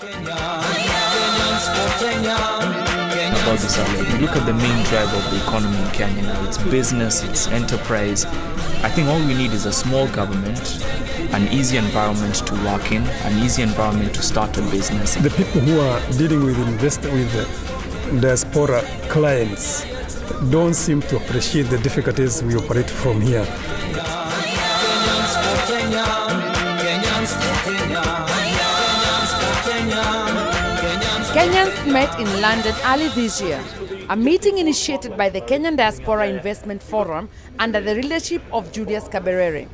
About this earlier, you look at the main driver of the economy in Kenya now. It's business, it's enterprise. I think all we need is a small government, an easy environment to work in, an easy environment to start a business. The people who are dealing with diaspora clients don't seem to appreciate the difficulties we operate from here. Kenyans met in London early this year, a meeting initiated by the Kenyan Diaspora Investment Forum under the leadership of Julius Kaberere.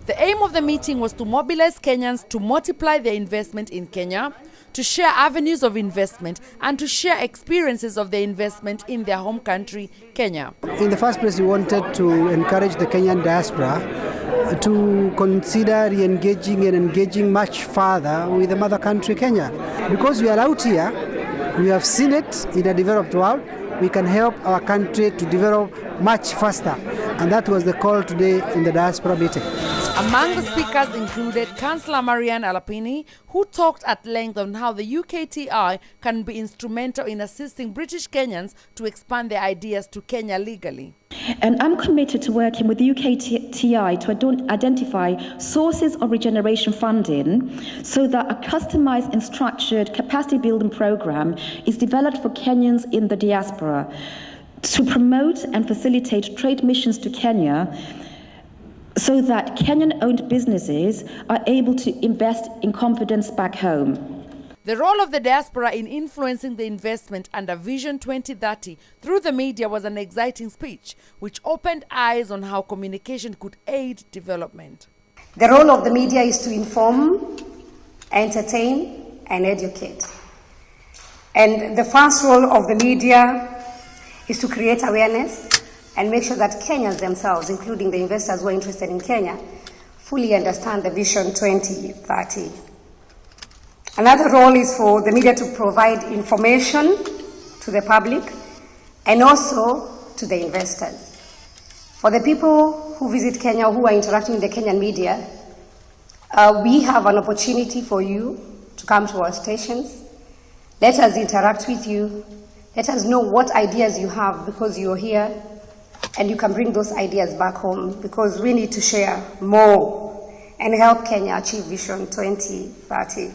The aim of the meeting was to mobilize Kenyans to multiply their investment in Kenya, to share avenues of investment, and to share experiences of their investment in their home country, Kenya. In the first place, we wanted to encourage the Kenyan diaspora to consider re-engaging and engaging much further with the mother country, Kenya. Because we are out here, we have seen it in a developed world, we can help our country to develop much faster. And that was the call today in the diaspora meeting. Among the speakers included Councillor Marianne Alapini, who talked at length on how the UKTI can be instrumental in assisting British Kenyans to expand their ideas to Kenya legally. And I'm committed to working with UKTI to identify sources of regeneration funding so that a customized and structured capacity building program is developed for Kenyans in the diaspora to promote and facilitate trade missions to Kenya so that Kenyan-owned businesses are able to invest in confidence back home. The role of the diaspora in influencing the investment under Vision 2030 through the media was an exciting speech, which opened eyes on how communication could aid development. The role of the media is to inform, entertain, and educate. And the first role of the media is to create awareness and make sure that Kenyans themselves, including the investors who are interested in Kenya, fully understand the Vision 2030. Another role is for the media to provide information to the public and also to the investors. For the people who visit Kenya, who are interacting with the Kenyan media, we have an opportunity for you to come to our stations. Let us interact with you. Let us know what ideas you have because you're here, and you can bring those ideas back home because we need to share more and help Kenya achieve Vision 2030.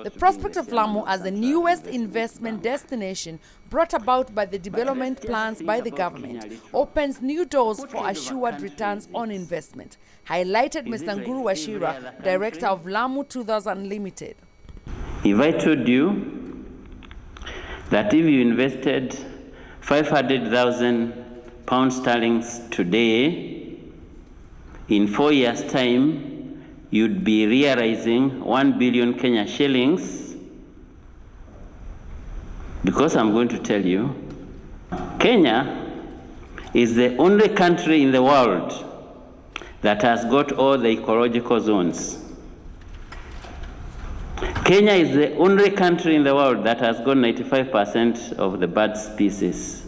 The prospect of Lamu as the newest investment destination brought about by the development plans by the government opens new doors for assured returns on investment, highlighted Mr. Nguru Washira, director of Lamu 2000 Limited. If I told you that if you invested 500,000 pound sterling today, in 4 years' time, you'd be realizing 1 billion Kenya shillings, because I'm going to tell you, Kenya is the only country in the world that has got all the ecological zones. Kenya is the only country in the world that has got 95% of the bird species.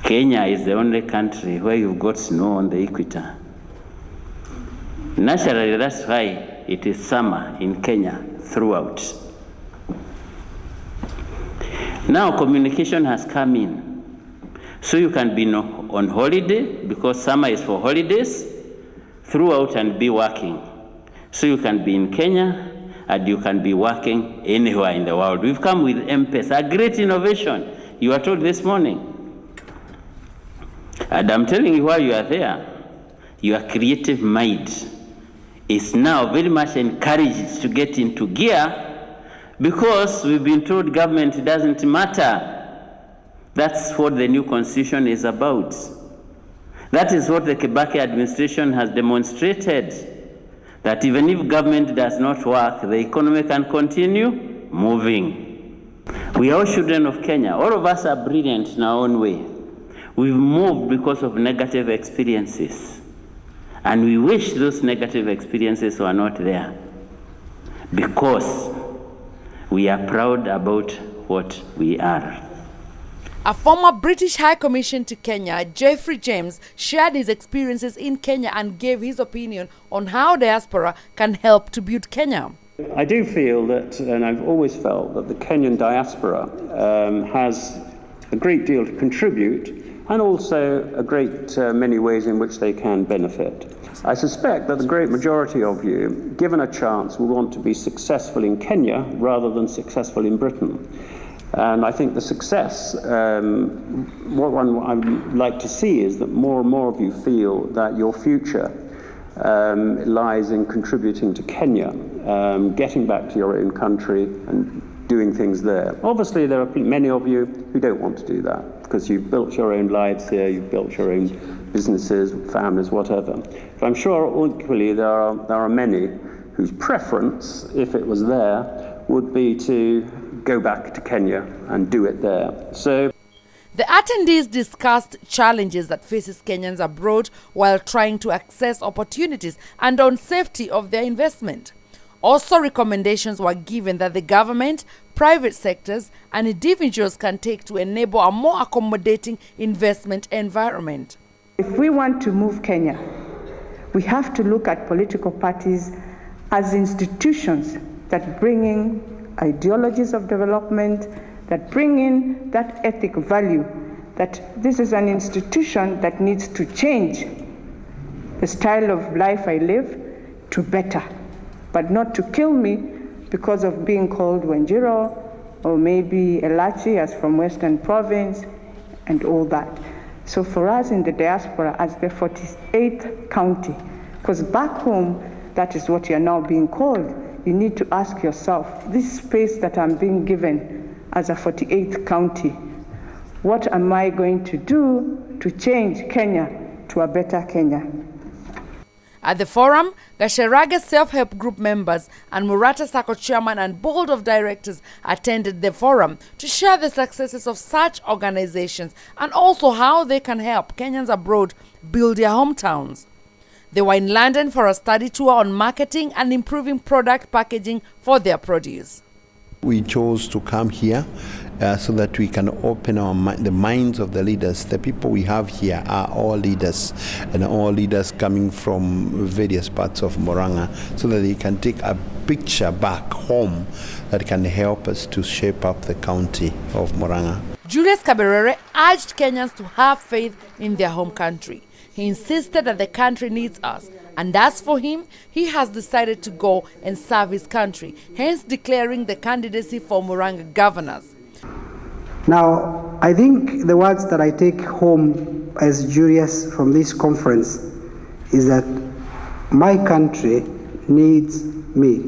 Kenya is the only country where you've got snow on the equator. Naturally, that's why it is summer in Kenya throughout. Now communication has come in. So you can be on holiday, because summer is for holidays, throughout and be working. So you can be in Kenya and you can be working anywhere in the world. We've come with M-Pesa, a great innovation. You were told this morning. And I'm telling you, while you are there, your creative mind is now very much encouraged to get into gear, because we've been told government doesn't matter. That's what the new constitution is about. That is what the Kibaki administration has demonstrated, that even if government does not work, the economy can continue moving. We are all children of Kenya. All of us are brilliant in our own way. We've moved because of negative experiences. And we wish those negative experiences were not there, because we are proud about what we are. A former British High Commission to Kenya, Jeffrey James, shared his experiences in Kenya and gave his opinion on how diaspora can help to build Kenya. I do feel that, and I've always felt, that the Kenyan diaspora has a great deal to contribute, and also a great many ways in which they can benefit. I suspect that the great majority of you, given a chance, will want to be successful in Kenya rather than successful in Britain. And I think the success, what I would like to see is that more and more of you feel that your future lies in contributing to Kenya, getting back to your own country and doing things there. Obviously, there are many of you who don't want to do that because you've built your own lives here, you've built your own businesses, families, whatever. But I'm sure equally there are many whose preference, if it was there, would be to go back to Kenya and do it there. So the attendees discussed challenges that faces Kenyans abroad while trying to access opportunities and on safety of their investment. Also, recommendations were given that the government, private sectors, and individuals can take to enable a more accommodating investment environment. If we want to move Kenya, we have to look at political parties as institutions that bring in ideologies of development, that bring in that ethic value, that this is an institution that needs to change the style of life I live to better, but not to kill me because of being called Wanjiro or maybe Elachi as from Western Province and all that. So for us in the diaspora as the 48th county, because back home, that is what you're now being called, you need to ask yourself, this space that I'm being given as a 48th county, what am I going to do to change Kenya to a better Kenya? At the forum, Gasherage Self-Help Group members and Murata Sacco chairman and board of directors attended the forum to share the successes of such organizations and also how they can help Kenyans abroad build their hometowns. They were in London for a study tour on marketing and improving product packaging for their produce. We chose to come here so that we can open the minds of the leaders. The people we have here are all leaders, and all leaders coming from various parts of Murang'a, so that they can take a picture back home that can help us to shape up the county of Murang'a. Julius Kaberere urged Kenyans to have faith in their home country. He insisted that the country needs us, and as for him, he has decided to go and serve his country, hence declaring the candidacy for Murang'a governors. Now, I think the words that I take home as Julius from this conference is that my country needs me.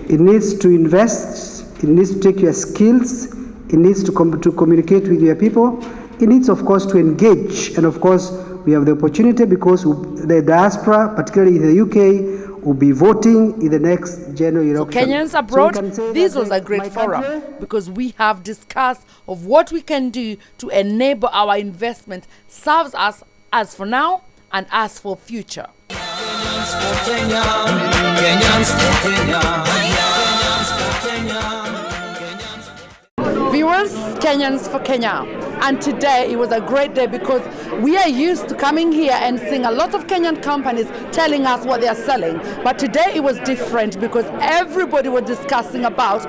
It needs to invest, it needs to take your skills, it needs to communicate with your people, it needs, of course, to engage, and of course, we have the opportunity because the diaspora, particularly in the UK, will be voting in the next general election. So Kenyans abroad, this was a great forum because we have discussed of what we can do to enable our investment serves us as for now and as for future. Kenyans for Kenya, Kenyans for Kenya, Kenyans for Kenya. Viewers, Kenyans for Kenya. And today it was a great day because we are used to coming here and seeing a lot of Kenyan companies telling us what they are selling. But today it was different because everybody was discussing about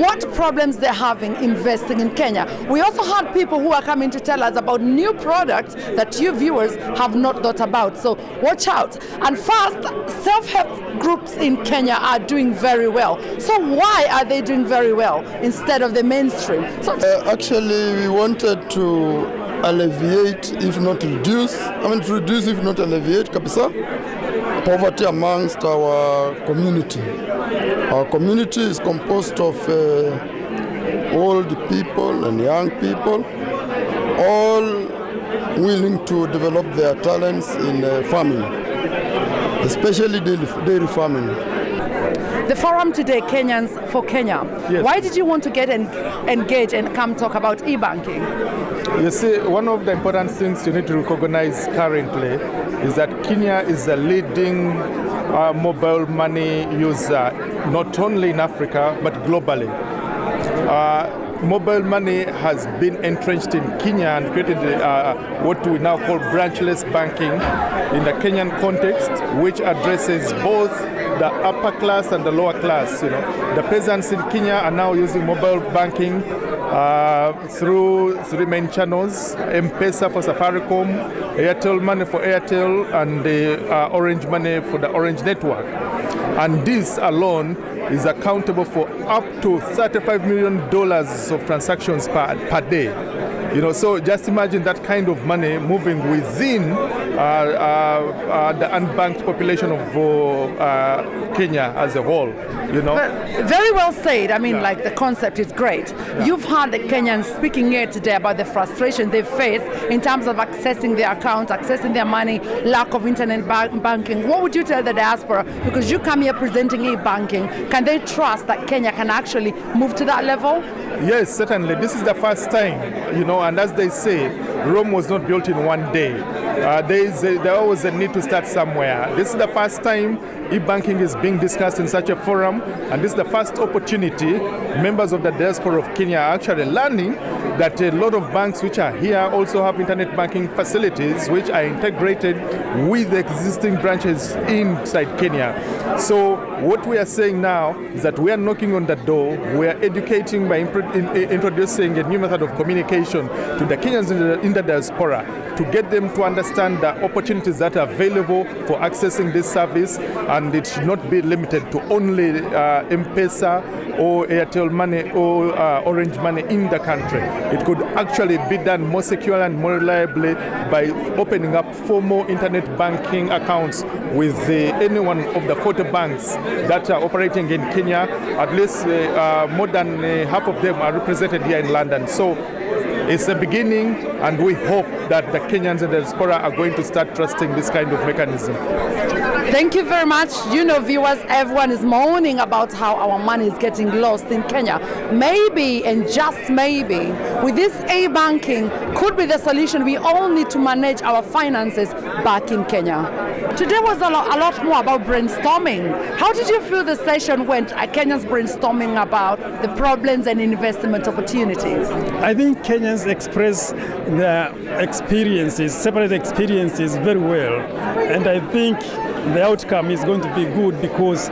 what problems they're having investing in Kenya. We also had people who are coming to tell us about new products that you viewers have not thought about. So watch out. And first, self-help groups in Kenya are doing very well. So why are they doing very well instead of the mainstream? So actually, we wanted to alleviate, if not reduce, to reduce, if not alleviate, poverty amongst our community. Our community is composed of old people and young people, all willing to develop their talents in farming, especially dairy farming. The forum today, Kenyans for Kenya. Yes. Why did you want to get engaged and come talk about e-banking? You see, one of the important things you need to recognize currently is that Kenya is the leading mobile money user, not only in Africa, but globally. Mobile money has been entrenched in Kenya and created what we now call branchless banking in the Kenyan context, which addresses both the upper class and the lower class. You know, the peasants in Kenya are now using mobile banking through three main channels: M-Pesa for Safaricom, Airtel Money for Airtel, and the Orange Money for the Orange network. And this alone is accountable for up to $35 million of transactions per day. You know, so just imagine that kind of money moving within the unbanked population of Kenya as a whole. You know, very well said. I mean, like, the concept is great. You've heard the Kenyans speaking here today about the frustration they face in terms of accessing their accounts, accessing their money, lack of internet banking. What would you tell the diaspora? Because you come here presenting e-banking. Can they trust that Kenya can actually move to that level? Yes, certainly. This is the first time, you know, and as they say, Rome was not built in one day. There always a need to start somewhere. This is the first time e-banking is being discussed in such a forum, and this is the first opportunity members of the diaspora of Kenya are actually learning that a lot of banks which are here also have internet banking facilities which are integrated with the existing branches inside Kenya. So what we are saying now is that we are knocking on the door, we are educating by introducing a new method of communication to the Kenyans in the diaspora to get them to understand the opportunities that are available for accessing this service, and it should not be limited to only M-Pesa or Airtel Money or Orange Money in the country. It could actually be done more secure and more reliably by opening up 4 more internet banking accounts with any one of the 40 banks that are operating in Kenya. At least more than half of them are represented here in London. So it's the beginning, and we hope that the Kenyans and the diaspora are going to start trusting this kind of mechanism. Thank you very much. You know, viewers, everyone is moaning about how our money is getting lost in Kenya. Maybe, and just maybe, with this e-banking could be the solution. We all need to manage our finances back in Kenya. Today was a lot more about brainstorming. How did you feel the session went? Kenyans brainstorming about the problems and investment opportunities. I think Kenyans express their experiences, separate experiences very well. And I think the outcome is going to be good, because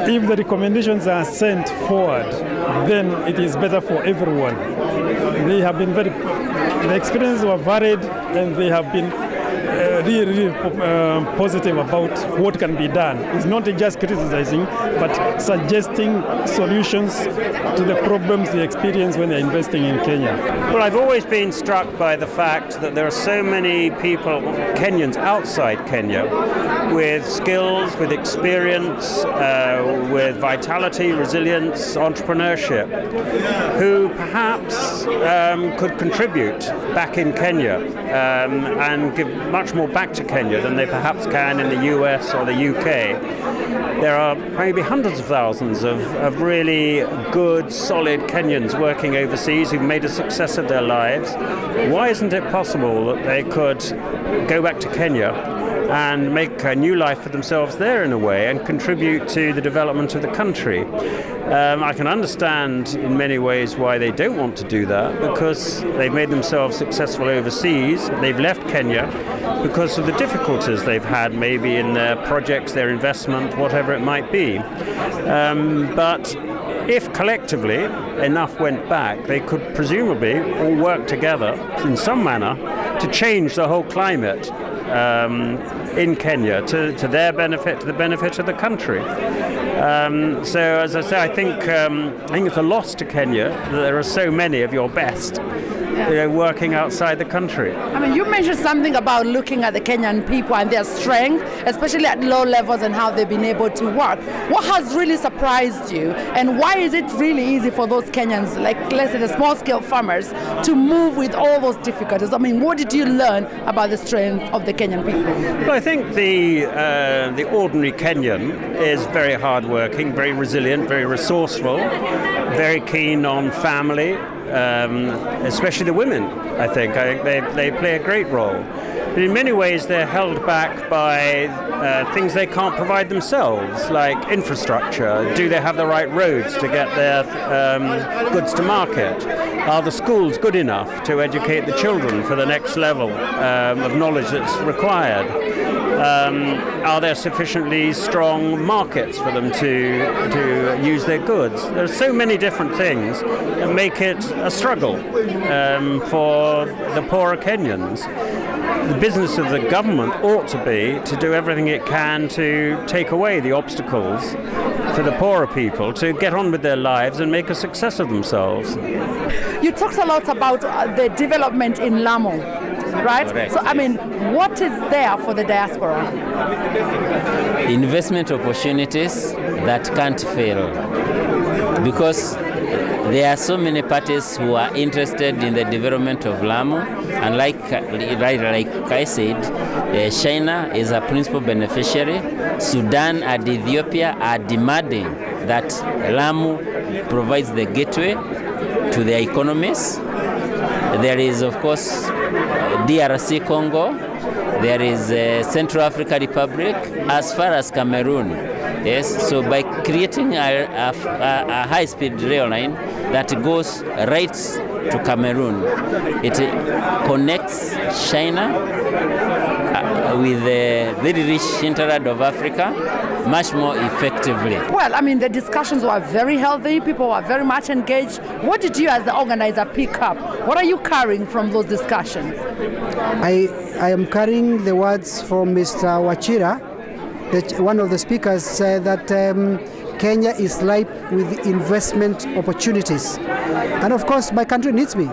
if the recommendations are sent forward, then it is better for everyone. They have been the experiences were varied, and they have been really positive about what can be done. It's not just criticizing, but suggesting solutions to the problems they experience when they're investing in Kenya. Well, I've always been struck by the fact that there are so many people, Kenyans outside Kenya, with skills, with experience, with vitality, resilience, entrepreneurship, who perhaps could contribute back in Kenya and give much more back to Kenya than they perhaps can in the US or the UK. There are maybe hundreds of thousands of really good, solid Kenyans working overseas who've made a success of their lives. Why isn't it possible that they could go back to Kenya and make a new life for themselves there in a way, and contribute to the development of the country? I can understand in many ways why they don't want to do that, because they've made themselves successful overseas. They've left Kenya because of the difficulties they've had, maybe in their projects, their investment, whatever it might be. But if collectively enough went back, they could presumably all work together in some manner to change the whole climate in Kenya to their benefit, to the benefit of the country. So, as I say, I think it's a loss to Kenya that there are so many of your best working outside the country. I mean, you mentioned something about looking at the Kenyan people and their strength, especially at low levels, and how they've been able to work. What has really surprised you, and why is it really easy for those Kenyans, like let's say the small-scale farmers, to move with all those difficulties? I mean, what did you learn about the strength of the Kenyan people? Well, I think the ordinary Kenyan is very hardworking, very resilient, very resourceful, very keen on family. Especially the women, I think they play a great role. But in many ways they're held back by things they can't provide themselves, like infrastructure. Do they have the right roads to get their goods to market? Are the schools good enough to educate the children for the next level of knowledge that's required? Are there sufficiently strong markets for them to use their goods? There are so many different things that make it a struggle for the poorer Kenyans. The business of the government ought to be to do everything it can to take away the obstacles for the poorer people to get on with their lives and make a success of themselves. You talked a lot about the development in Lamu, right? Correct, so, I mean, what is there for the diaspora? Investment opportunities that can't fail, because there are so many parties who are interested in the development of Lamu, and like I said, China is a principal beneficiary. Sudan and Ethiopia are demanding that Lamu provides the gateway to their economies. There is, of course, DRC Congo. There is Central African Republic, as far as Cameroon. Yes, so by creating a high-speed rail line that goes right to Cameroon, it connects China with the very rich hinterland of Africa much more effectively. Well, I mean, the discussions were very healthy. People were very much engaged. What did you, as the organizer, pick up? What are you carrying from those discussions? I am carrying the words from Mr. Wachira, one of the speakers said that Kenya is ripe with investment opportunities. And of course, my country needs me.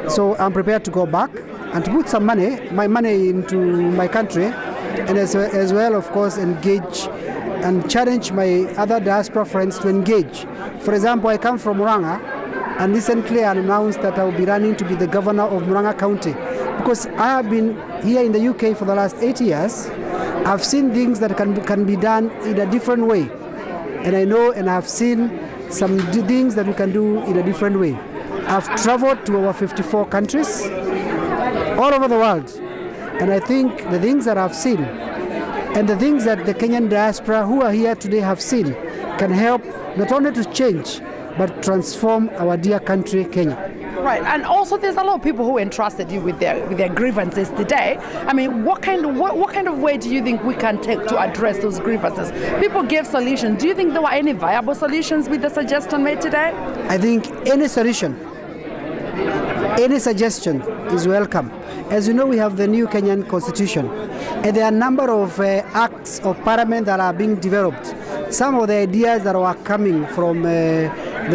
So I'm prepared to go back and to put some money, my money into my country, and as well, of course, engage and challenge my other diaspora friends to engage. For example, I come from Murang'a, and recently I announced that I will be running to be the governor of Murang'a County, because I have been here in the UK for the last 8 years. I've seen things that can be done in a different way, and I know and I've seen some things that we can do in a different way. I've traveled to over 54 countries all over the world, and I think the things that I've seen and the things that the Kenyan diaspora who are here today have seen can help not only to change but transform our dear country, Kenya. Right, and also there's a lot of people who entrusted you with their grievances today. I mean, what kind of way do you think we can take to address those grievances? People gave solutions. Do you think there were any viable solutions with the suggestion made today? I think any solution, any suggestion is welcome. As you know, we have the new Kenyan Constitution, and there are a number of acts of parliament that are being developed. Some of the ideas that are coming from the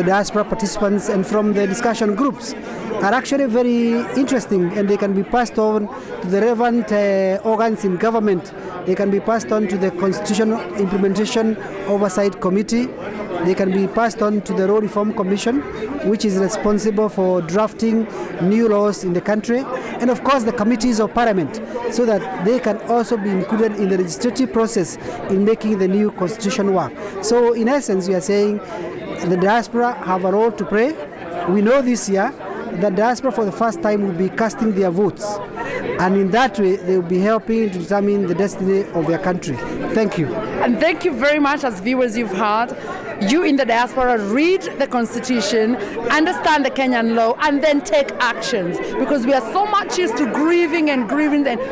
diaspora participants and from the discussion groups are actually very interesting, and they can be passed on to the relevant organs in government. They can be passed on to the Constitutional Implementation Oversight Committee. They can be passed on to the Law Reform Commission, which is responsible for drafting new laws in the country, and of course the committees of parliament, so that they can also be included in the legislative process in making the new constitution work. So in essence, we are saying the diaspora have a role to play. We know this year the diaspora for the first time will be casting their votes, and in that way they will be helping to determine the destiny of their country. Thank you. And thank you very much. As viewers, you've heard, you in the diaspora read the Constitution, understand the Kenyan law, and then take actions, because we are so much used to grieving and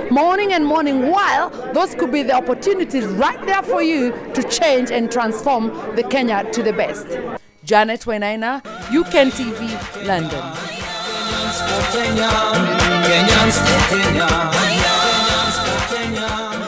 mourning, while those could be the opportunities right there for you to change and transform the Kenya to the best. Janet Wainaina, UKENTV, London. Kenyans for Kenya, Kenyans for Kenya.